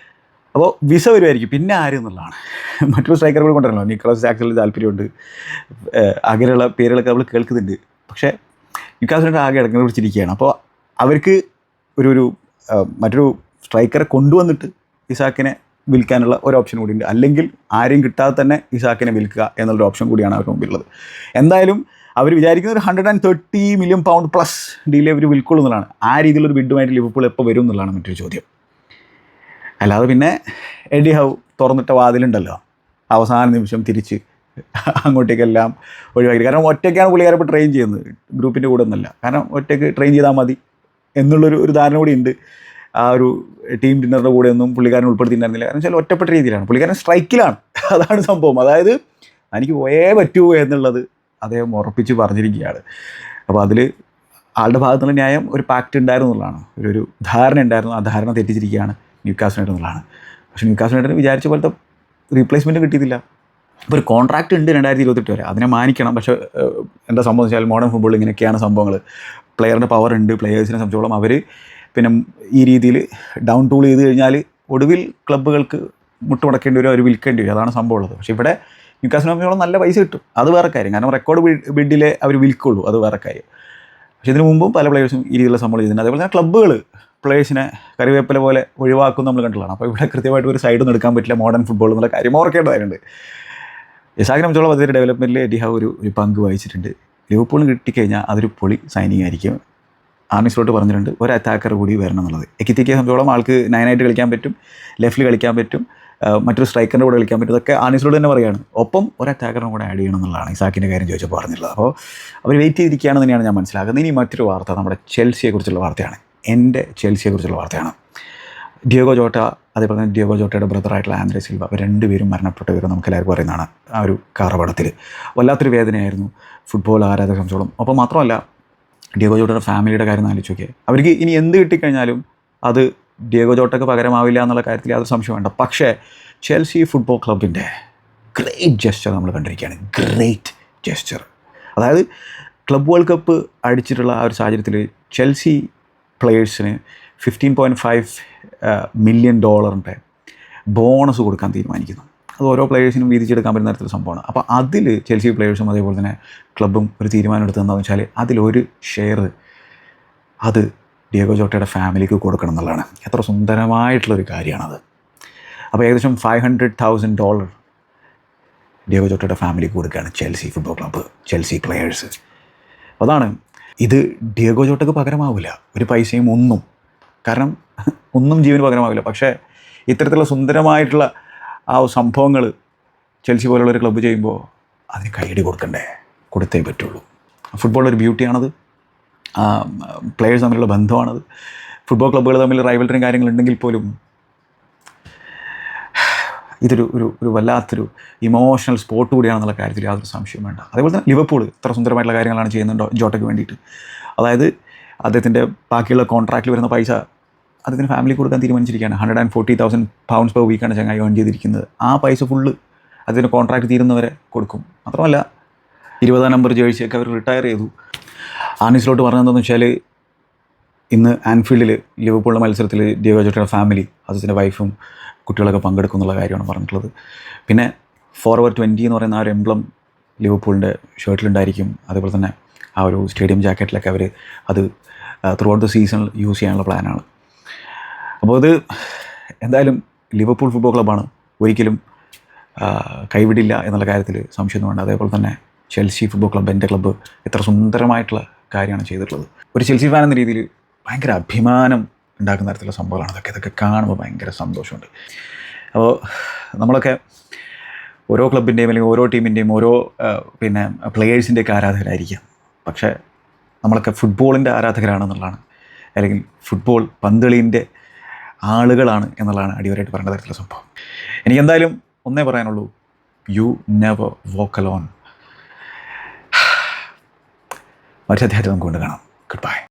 അപ്പോൾ വിസ വരുമായിരിക്കും. പിന്നെ ആര് എന്നുള്ളതാണ്. മറ്റൊരു സ്ട്രൈക്കർ കൂടെ കൊണ്ടുവരണല്ലോ. നിക്കോളാസ് ജാക്സണിൽ താല്പര്യമുണ്ട്, അങ്ങനെയുള്ള പേരുകളൊക്കെ നമ്മൾ കേൾക്കുന്നുണ്ട്. പക്ഷേ ന്യൂകാസിൽ യുണൈറ്റഡ് ആകെ ഇടങ്ങൾ പിടിച്ചിരിക്കുകയാണ്. അപ്പോൾ അവർക്ക് മറ്റൊരു സ്ട്രൈക്കറെ കൊണ്ടുവന്നിട്ട് ഇസാക്കിനെ വിൽക്കാനുള്ള ഒരു ഓപ്ഷൻ കൂടിയുണ്ട്. അല്ലെങ്കിൽ ആരെയും കിട്ടാതെ തന്നെ ഇസാക്കിനെ വിൽക്കുക എന്നുള്ളൊരു ഓപ്ഷൻ കൂടിയാണ് അവർക്ക് മുമ്പിലുള്ളത്. എന്തായാലും അവർ വിചാരിക്കുന്ന ഒരു 130 മില്യൺ പൗണ്ട് പ്ലസ് ഡീലേ അവർ വിൽക്കുള്ളൂ എന്നുള്ളതാണ്. ആ രീതിയിലൊരു ബിഡുമായിട്ട് ലിവർപൂൾ എപ്പോൾ വരും എന്നുള്ളതാണ് മറ്റൊരു ചോദ്യം. അല്ലാതെ പിന്നെ എഡി ഹൗ തുറന്നിട്ട വാതിലുണ്ടല്ലോ, അവസാന നിമിഷം തിരിച്ച് അങ്ങോട്ടേക്കെല്ലാം ഒഴിവാക്കി. കാരണം ഒറ്റയ്ക്കാണ് പുള്ളിക്കാരെ ഇപ്പോൾ ട്രെയിൻ ചെയ്യുന്നത്, ഗ്രൂപ്പിൻ്റെ കൂടെ ഒന്നല്ല. കാരണം ഒറ്റയ്ക്ക് ട്രെയിൻ ചെയ്താൽ മതി എന്നുള്ളൊരു ധാരണ കൂടി ഉണ്ട്. ആ ഒരു ടീം ഡിന്നറിൻ്റെ കൂടെ ഒന്നും പുള്ളിക്കാരൻ ഉൾപ്പെടുത്തിയിട്ടുണ്ടായിരുന്നില്ല. കാരണം വെച്ചാൽ ഒറ്റപ്പെട്ട രീതിയിലാണ് പുള്ളിക്കാരൻ സ്ട്രൈക്കിലാണ്. അതാണ് സംഭവം. അതായത് എനിക്ക് പോയേ പറ്റൂ എന്നുള്ളത് അദ്ദേഹം ഉറപ്പിച്ച് പറഞ്ഞിരിക്കുകയാണ്. അപ്പോൾ അതിൽ ആളുടെ ഭാഗത്തുള്ള ന്യായം ഒരു പാക്റ്റ് ഉണ്ടായിരുന്നു എന്നുള്ളതാണ്, ഒരു ധാരണ ഉണ്ടായിരുന്നു. ആ ധാരണ തെറ്റിച്ചിരിക്കുകയാണ് ന്യൂകാസിൽ യുണൈറ്റഡ് എന്നുള്ളതാണ്. പക്ഷേ ന്യൂകാസിൽ യുണൈറ്റഡിന് വിചാരിച്ച പോലത്തെ റീപ്ലേസ്മെൻറ്റ് കിട്ടിയിട്ടില്ല. ഇപ്പോൾ ഒരു കോൺട്രാക്റ്റ് ഉണ്ട് 2028 വരെ, അതിനെ മാനിക്കണം. പക്ഷേ എന്താ സംഭവം വെച്ചാൽ മോഡേൺ ഫുട്ബോൾ ഇങ്ങനെയൊക്കെയാണ് സംഭവങ്ങൾ. പ്ലെയറിൻ്റെ പവർ ഉണ്ട്. പ്ലെയേഴ്സിനെ സംബന്ധിച്ചോളം അവർ പിന്നെ ഈ രീതിയിൽ ഡൗൺ ടൂൾ ചെയ്ത് കഴിഞ്ഞാൽ ഒടുവിൽ ക്ലബ്ബുകൾക്ക് മുട്ടുമുടക്കേണ്ടി വരും, അവർ വിൽക്കേണ്ടി വരും. അതാണ് സംഭവം ഉള്ളത്. പക്ഷേ ഇവിടെ ന്യൂകാസിനെ സംബന്ധിച്ചോളം നല്ല പൈസ കിട്ടും, അത് വേറെ കാര്യം. കാരണം റെക്കോർഡ് ബിഡിലേ അവർ വിൽക്കുള്ളൂ, അത് വേറെ കാര്യം. പക്ഷേ ഇതിനു മുമ്പും പല പ്ലെയേഴ്സും ഈ രീതിയിലുള്ള സംഭവം ചെയ്തിട്ടുണ്ട്. അതേപോലെ തന്നെ ക്ലബ്ബുകൾ പ്ലേയേഴ്സിനെ കറിവേപ്പില പോലെ ഒഴിവാക്കും നമ്മൾ കണ്ടുള്ളതാണ്. അപ്പോൾ ഇവിടെ കൃത്യമായിട്ട് ഒരു സൈഡൊന്നും എടുക്കാൻ പറ്റില്ല മോഡേൺ ഫുട്ബോൾ എന്നുള്ള കാര്യം ഓർക്കേണ്ടതായിട്ടുണ്ട്. ഇസാക്കിനെ സംബന്ധിച്ചോളം അതിൻ്റെ ഡെവലപ്മെൻറ്റിൽ എഡി ഹൗ ഒരു പങ്ക് വഹിച്ചിട്ടുണ്ട്. ലിവർപൂളിന് കിട്ടിക്കഴിഞ്ഞാൽ അതൊരു പൊളി സൈനിങ് ആയിരിക്കും. ആർണി സ്ലോട്ട് പറഞ്ഞിട്ടുണ്ട് ഒരു അറ്റാക്കർ കൂടി വരണം എന്നുള്ളത്. എക്കിത്തിക്കെ സംബന്ധിച്ചോളം ആൾക്ക് 9 കളിക്കാൻ പറ്റും, ലെഫ്റ്റിൽ കളിക്കാൻ പറ്റും, മറ്റൊരു സ്ട്രൈക്കറിൻ്റെ കൂടെ കളിക്കാൻ പറ്റും. ഇതൊക്കെ ആർണി സ്ലോട്ട് തന്നെ പറയുകയാണ്. ഒപ്പം ഒരു അറ്റാക്കറിനെ കൂടെ ആഡ് ചെയ്യണം എന്നുള്ളതാണ് ഇസാക്കിൻ്റെ കാര്യം ചോദിച്ചപ്പോൾ പറഞ്ഞിട്ടുള്ളത്. അപ്പോൾ അവർ വെയിറ്റ് ചെയ്തിരിക്കുകയാണെന്ന് തന്നെയാണ് ഞാൻ മനസ്സിലാക്കുന്നത്. ഇനി മറ്റൊരു വാർത്ത നമ്മുടെ ചെൽസിയെക്കുറിച്ചുള്ള വാർത്തയാണ്. എൻ്റെ ചെൽസിയെക്കുറിച്ചുള്ള വാർത്തയാണ്. ഡിയോഗോ ജോട്ട, അതേപോലെ തന്നെ ഡിയോഗോ ജോട്ടയുടെ ബ്രദറായിട്ടുള്ള ആന്ദ്രേ സിൽവ, അവർ രണ്ടുപേരും മരണപ്പെട്ട വിവരം നമുക്ക് എല്ലാവർക്കും അറിയുന്നതാണ്. ആ ഒരു കാറപടത്തിൽ വല്ലാത്തൊരു വേദനയായിരുന്നു ഫുട്ബോൾ ആരാധക സംബന്ധിച്ചോളം. അപ്പോൾ മാത്രമല്ല ഡിയോഗോ ജോട്ടയുടെ ഫാമിലിയുടെ കാര്യം ആലോചിച്ച് നോക്കിയാൽ അവർക്ക് ഇനി എന്ത് കിട്ടിക്കഴിഞ്ഞാലും അത് ഡിയോഗോ ജോട്ടയ്ക്ക് പകരമാവില്ല എന്നുള്ള കാര്യത്തിൽ യാതൊരു സംശയം വേണ്ട. പക്ഷേ ചെൽസി ഫുട്ബോൾ ക്ലബിൻ്റെ ഗ്രേറ്റ് ജെസ്ചർ നമ്മൾ കണ്ടിരിക്കുകയാണ്. ഗ്രേറ്റ് ജെസ്ചർ, അതായത് ക്ലബ് വേൾഡ് കപ്പ് അടിച്ചിട്ടുള്ള ആ ഒരു സാഹചര്യത്തിൽ ചെൽസി പ്ലെയേഴ്സിന് $15.5 മില്യൺ ബോണസ് കൊടുക്കാൻ തീരുമാനിക്കുന്നു. അത് ഓരോ പ്ലെയേഴ്സിനും വീതിച്ചെടുക്കാൻ പറ്റുന്ന തരത്തിലുള്ള സംഭവമാണ്. അപ്പോൾ അതിൽ ചെൽസി പ്ലെയേഴ്സും അതേപോലെ തന്നെ ക്ലബ്ബും ഒരു തീരുമാനം എടുത്തതെന്ന് വെച്ചാൽ അതിലൊരു ഷെയർ അത് ഡിയോഗോ ജോട്ടയുടെ ഫാമിലിക്ക് കൊടുക്കണം എന്നുള്ളതാണ്. എത്ര സുന്ദരമായിട്ടുള്ളൊരു കാര്യമാണത്. അപ്പോൾ ഏകദേശം $500,000 ഡിയോഗോ ജോട്ടയുടെ ഫാമിലിക്ക് കൊടുക്കുകയാണ് Chelsea football club, Chelsea players. അതാണ് ഇത് ഡിയോഗോ ജോട്ടയ്ക്ക് പകരമാവില്ല ഒരു പൈസയും ഒന്നും, കാരണം ഒന്നും ജീവന് പകരമാവില്ല. പക്ഷേ ഇത്തരത്തിലുള്ള സുന്ദരമായിട്ടുള്ള ആ സംഭവങ്ങൾ ചെൽസി പോലുള്ളൊരു ക്ലബ്ബ് ചെയ്യുമ്പോൾ അതിന് കൈയടി കൊടുക്കണ്ടേ, കൊടുത്തേ പറ്റുള്ളൂ. ഫുട്ബോളൊരു ബ്യൂട്ടിയാണത്. പ്ലെയേഴ്സ് തമ്മിലുള്ള ബന്ധമാണത്. ഫുട്ബോൾ ക്ലബ്ബുകൾ തമ്മിൽ റൈവൽറിയും കാര്യങ്ങളുണ്ടെങ്കിൽ പോലും ഇതൊരു ഒരു ഒരു വല്ലാത്തൊരു ഇമോഷണൽ സ്പോർട്ട് കൂടിയാണെന്നുള്ള കാര്യത്തിൽ യാതൊരു സംശയവും വേണ്ട. അതേപോലെ തന്നെ ലിവർപൂൾ ഇത്ര സുന്ദരമായിട്ടുള്ള കാര്യങ്ങളാണ് ചെയ്യുന്നുണ്ടോ ജോട്ടയ്ക്ക് വേണ്ടിയിട്ട്. അതായത് അദ്ദേഹത്തിൻ്റെ ബാക്കിയുള്ള കോൺട്രാക്റ്റിൽ വരുന്ന പൈസ അദ്ദേഹത്തിന് ഫാമിലി കൊടുക്കാൻ തീരുമാനിച്ചിരിക്കുകയാണ്. 140,000 pounds per വീക്കാണ് ചങ്ങായി ഏൺ ചെയ്തിരിക്കുന്നത്. ആ പൈസ ഫുള്ള് അദ്ദേഹത്തിൻ്റെ കോൺട്രാക്ട് തീരുന്നവരെ കൊടുക്കും. മാത്രമല്ല 20 നമ്പർ ജേഴ്സിയൊക്കെ അവർ റിട്ടയർ ചെയ്തു. ആർണിസിലോട്ട് പറഞ്ഞതെന്ന് വെച്ചാൽ ഇന്ന് ആൻഫീൽഡിൽ ലിവർപൂളിൻ്റെ മത്സരത്തിൽ ഡിയോഗോ ജോട്ടയുടെ ഫാമിലി, അദ്ദേഹത്തിൻ്റെ വൈഫും കുട്ടികളൊക്കെ പങ്കെടുക്കും എന്നുള്ള കാര്യമാണ് പറഞ്ഞിട്ടുള്ളത്. പിന്നെ ഫോർവേഡ് 20 എന്ന് പറയുന്ന ആ ഒരു എംബ്ലം ലിവർപൂളിൻ്റെ ഷർട്ടിലുണ്ടായിരിക്കും. അതേപോലെ തന്നെ ആ ഒരു സ്റ്റേഡിയം ജാക്കറ്റിലൊക്കെ അവർ അത് through out the season use ചെയ്യാനുള്ള പ്ലാനാണ്. അപ്പോൾ അത് എന്തായാലും ലിവർപൂൾ ഫുട്ബോൾ ക്ലബ്ബാണ്, ഒരിക്കലും കൈവിടില്ല എന്നുള്ള കാര്യത്തിൽ സംശയമൊന്നും വേണ്ട. അതേപോലെ തന്നെ ചെൽസി ഫുട്ബോൾ ക്ലബ്ബ്, എൻ്റെ ക്ലബ്ബ്, എത്ര സുന്ദരമായിട്ടുള്ള കാര്യമാണ് ചെയ്തിട്ടുള്ളത്. ഒരു ചെൽസി ഫാൻ എന്ന രീതിയിൽ ഭയങ്കര അഭിമാനം ഉണ്ടാക്കുന്ന തരത്തിലുള്ള സംഭവങ്ങളാണ് ഇതൊക്കെ കാണുമ്പോൾ ഭയങ്കര സന്തോഷമുണ്ട്. അപ്പോൾ നമ്മളൊക്കെ ഓരോ ക്ലബിൻ്റെയും അല്ലെങ്കിൽ ഓരോ ടീമിൻ്റെയും ഓരോ പ്ലെയേഴ്സിൻ്റെയൊക്കെ ആരാധകരായിരിക്കാം. പക്ഷേ നമ്മളൊക്കെ ഫുട്ബോളിൻ്റെ ആരാധകരാണെന്നുള്ളതാണ്, അല്ലെങ്കിൽ ഫുട്ബോൾ പന്തളീൻ്റെ ആളുകളാണ് എന്നുള്ളതാണ് അടിവരായിട്ട് പറയേണ്ട തരത്തിലുള്ള സംഭവം. എനിക്കെന്തായാലും ഒന്നേ പറയാനുള്ളൂ, യു നെവർ വോക്ക് അലോൺ. മറ്റേ അദ്ദേഹത്തെ നമുക്ക് കൊണ്ട് കാണാം. Good bye.